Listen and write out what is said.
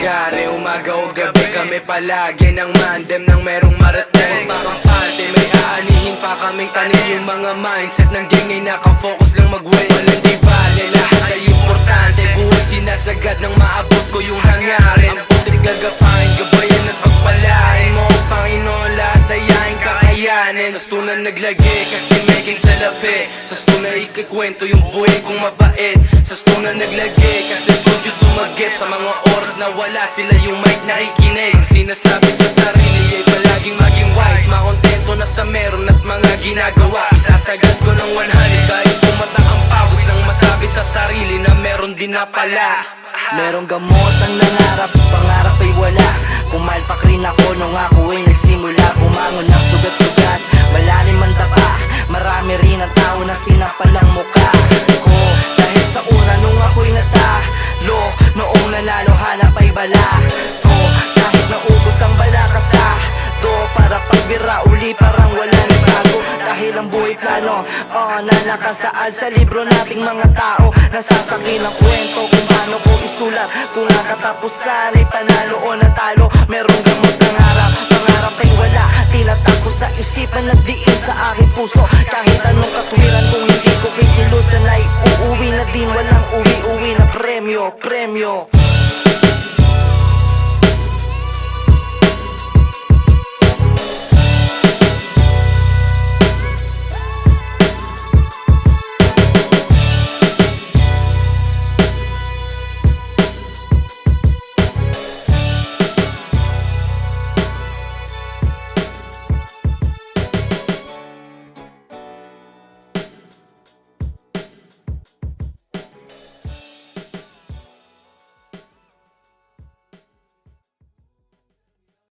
nangyayari, umaga o gabi kami palagi ng mandem nang merong marating pakampante, may aanihin pa kaming tanim. Yung mga mindset ng gang ay nakafocus lang mag-win. Walang di bale, lahat ay importante. Buhay sinasagad nang maabot ko yung hangarin. Ang putik gagapain, gabayan at pagpalain mo, Panginoon, lahat dayain kakayanin. Sa stunan naglagi kasi may king sa labi. Sa stunan ikikwento yung buhay kong mabait. Sa stunan naglagi kasi studio sumagip. Sa mga oras na wala sila yung mic nakikinig. Ang sinasabi sa sarili ay palaging maging wise. Makontento na sa meron at mga ginagawa. Isasagad ko ng 100 kahit pumatak ang pawis nang masabi sa sarili na meron din na pala. Merong gamot ang nangarap, pangarap ay wala. Pumalpak rin ako nung ako ay nagsimula. Bumangon ng sugat-sugat, malalim ang tapa. Marami rin ang tao na sinapal ang mukha ko. Dahil sa una nung ako'y natalo, noong nanalo hanap ay bala ko. Kahit naubos ang balakasa do, para pagbira uli parang wala na bago. Dahil ang buhay plano, na nakasaad sa libro nating mga tao. Nasasakil ang kwento kung paano ko isulat. Kung ang katapusan ay panalo o natalo. Merong gamot ng harap, pangarap ay wala. Tinatak ko sa isipan, nagdiin sa aking puso. Kahit anong katwiran kung hindi ko kikilusan ay uuwi na din. Walang uwi-uwi na premyo.